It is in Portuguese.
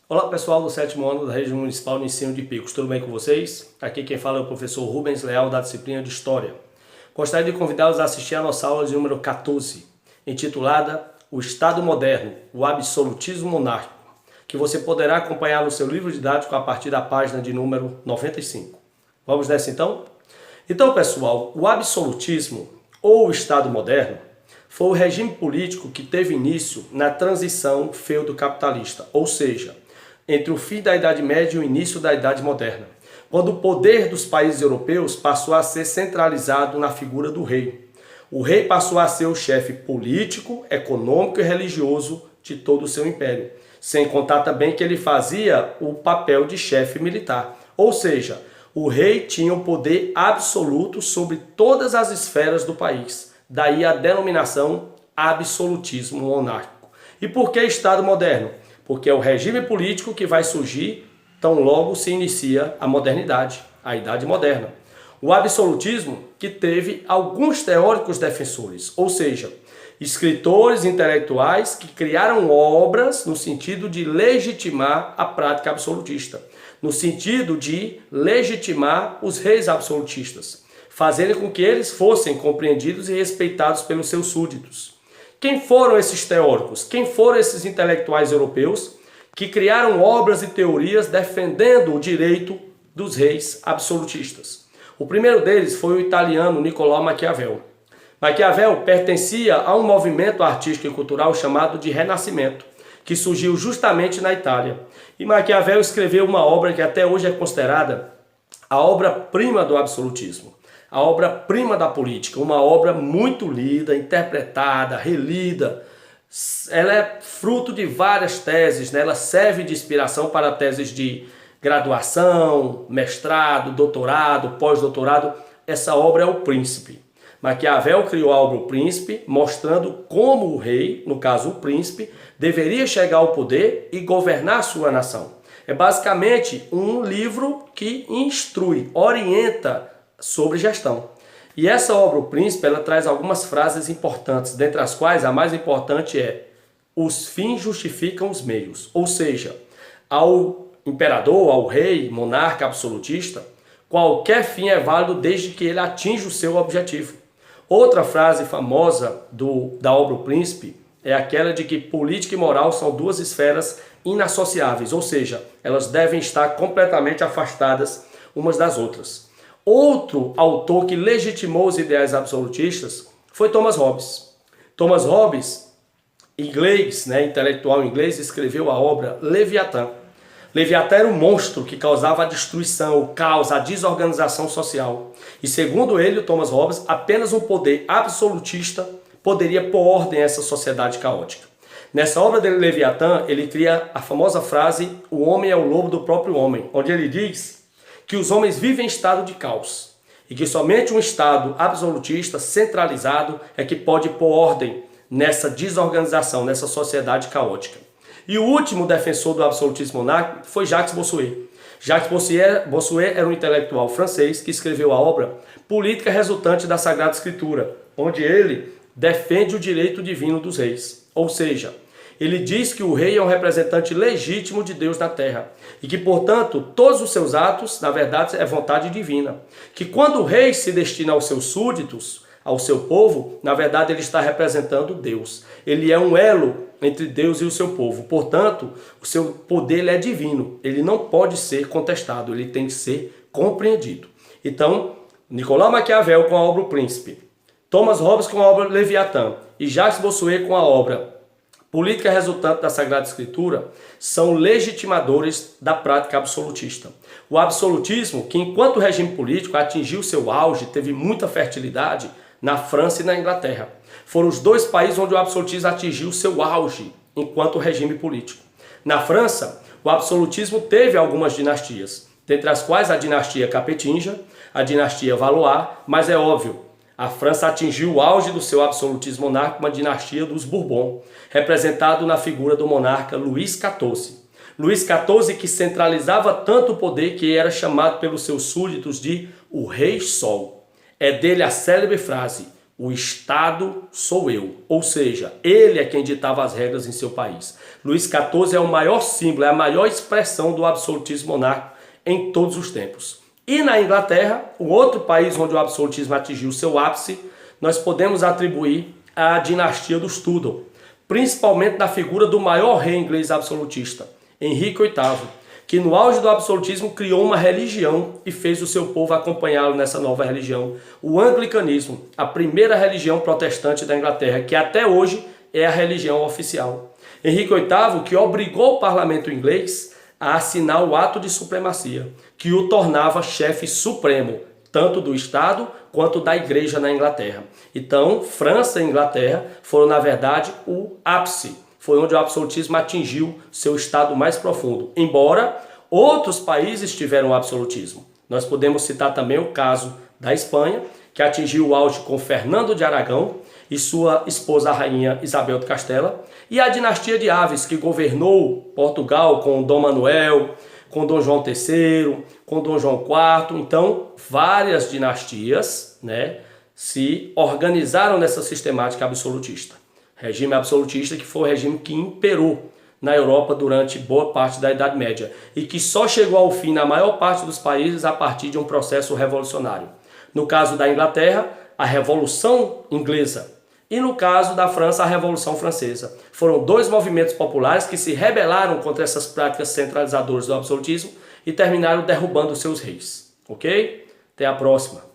Olá pessoal do 7º ano da Rede Municipal de Ensino de Picos, tudo bem com vocês? Aqui quem fala é o professor Rubens Leal da disciplina de História. Gostaria de convidá-los a assistir a nossa aula de número 14, intitulada O Estado Moderno, o Absolutismo Monárquico, que você poderá acompanhar no seu livro didático a partir da página de número 95. Vamos nessa então? Então pessoal, o absolutismo ou o Estado Moderno foi o regime político que teve início na transição feudo-capitalista, ou seja, entre o fim da Idade Média e o início da Idade Moderna, quando o poder dos países europeus passou a ser centralizado na figura do rei. O rei passou a ser o chefe político, econômico e religioso de todo o seu império, sem contar também que ele fazia o papel de chefe militar, ou seja, o rei tinha o poder absoluto sobre todas as esferas do país, daí a denominação absolutismo monárquico. E por que Estado moderno? Porque é o regime político que vai surgir tão logo se inicia a modernidade, a Idade Moderna. O absolutismo que teve alguns teóricos defensores, ou seja, escritores intelectuais que criaram obras no sentido de legitimar a prática absolutista, no sentido de legitimar os reis absolutistas, fazendo com que eles fossem compreendidos e respeitados pelos seus súditos. Quem foram esses teóricos? Quem foram esses intelectuais europeus que criaram obras e teorias defendendo o direito dos reis absolutistas? O primeiro deles foi o italiano Niccolò Maquiavel. Maquiavel pertencia a um movimento artístico e cultural chamado de Renascimento, que surgiu justamente na Itália. E Maquiavel escreveu uma obra que até hoje é considerada a obra-prima do absolutismo, a obra-prima da política, uma obra muito lida, interpretada, relida. Ela é fruto de várias teses, né? Ela serve de inspiração para teses de graduação, mestrado, doutorado, pós-doutorado. Essa obra é O Príncipe. Maquiavel criou a obra O Príncipe, mostrando como o rei, no caso o príncipe, deveria chegar ao poder e governar sua nação. É basicamente um livro que instrui, orienta sobre gestão. E essa obra, O Príncipe, ela traz algumas frases importantes, dentre as quais a mais importante é: os fins justificam os meios. Ou seja, ao imperador, ao rei, monarca absolutista, qualquer fim é válido desde que ele atinja o seu objetivo. Outra frase famosa da obra O Príncipe é aquela de que política e moral são duas esferas inassociáveis, ou seja, elas devem estar completamente afastadas umas das outras. Outro autor que legitimou os ideais absolutistas foi Thomas Hobbes. Thomas Hobbes, inglês, intelectual inglês, escreveu a obra Leviatã. Leviatã era um monstro que causava a destruição, o caos, a desorganização social. E segundo ele, o Thomas Hobbes, apenas um poder absolutista poderia pôr ordem a essa sociedade caótica. Nessa obra dele, Leviatã, ele cria a famosa frase: o homem é o lobo do próprio homem, onde ele diz que os homens vivem em estado de caos e que somente um estado absolutista, centralizado, é que pode pôr ordem nessa desorganização, nessa sociedade caótica. E o último defensor do absolutismo monárquico foi Jacques Bossuet. Jacques Bossuet era um intelectual francês que escreveu a obra Política Resultante da Sagrada Escritura, onde ele defende o direito divino dos reis. Ou seja, ele diz que o rei é um representante legítimo de Deus na terra e que, portanto, todos os seus atos, na verdade, é vontade divina. Que quando o rei se destina aos seus súditos, ao seu povo, na verdade ele está representando Deus. Ele é um elo entre Deus e o seu povo. Portanto, o seu poder é divino. Ele não pode ser contestado, ele tem que ser compreendido. Então, Niccolò Maquiavel com a obra O Príncipe, Thomas Hobbes com a obra Leviatã e Jacques Bossuet com a obra Política Resultante da Sagrada Escritura são legitimadores da prática absolutista. O absolutismo, que enquanto regime político atingiu seu auge, teve muita fertilidade na França e na Inglaterra. Foram os dois países onde o absolutismo atingiu seu auge enquanto regime político. Na França, o absolutismo teve algumas dinastias, dentre as quais a dinastia Capetinga, a dinastia Valois, mas é óbvio, a França atingiu o auge do seu absolutismo monárquico com a dinastia dos Bourbon, representado na figura do monarca Luís XIV. Luís XIV que centralizava tanto o poder que era chamado pelos seus súditos de o Rei Sol. É dele a célebre frase: O Estado sou eu. Ou seja, ele é quem ditava as regras em seu país. Luís XIV é o maior símbolo, é a maior expressão do absolutismo monárquico em todos os tempos. E na Inglaterra, o outro país onde o absolutismo atingiu seu ápice, nós podemos atribuir à dinastia dos Tudor, principalmente na figura do maior rei inglês absolutista, Henrique VIII, que no auge do absolutismo criou uma religião e fez o seu povo acompanhá-lo nessa nova religião, o anglicanismo, a primeira religião protestante da Inglaterra, que até hoje é a religião oficial. Henrique VIII, que obrigou o parlamento inglês a assinar o ato de supremacia, que o tornava chefe supremo, tanto do Estado quanto da Igreja na Inglaterra. Então, França e Inglaterra foram, na verdade, o ápice. Foi onde o absolutismo atingiu seu estado mais profundo. Embora outros países tiveram o absolutismo. Nós podemos citar também o caso da Espanha, que atingiu o auge com Fernando de Aragão e sua esposa, a rainha Isabel de Castela, e a dinastia de Aves, que governou Portugal com Dom Manuel, com Dom João III, com Dom João IV. Então, várias dinastias, se organizaram nessa sistemática absolutista. Regime absolutista, que foi o regime que imperou na Europa durante boa parte da Idade Média e que só chegou ao fim na maior parte dos países a partir de um processo revolucionário. No caso da Inglaterra, a Revolução Inglesa, e no caso da França, a Revolução Francesa. Foram dois movimentos populares que se rebelaram contra essas práticas centralizadoras do absolutismo e terminaram derrubando seus reis. Ok? Até a próxima!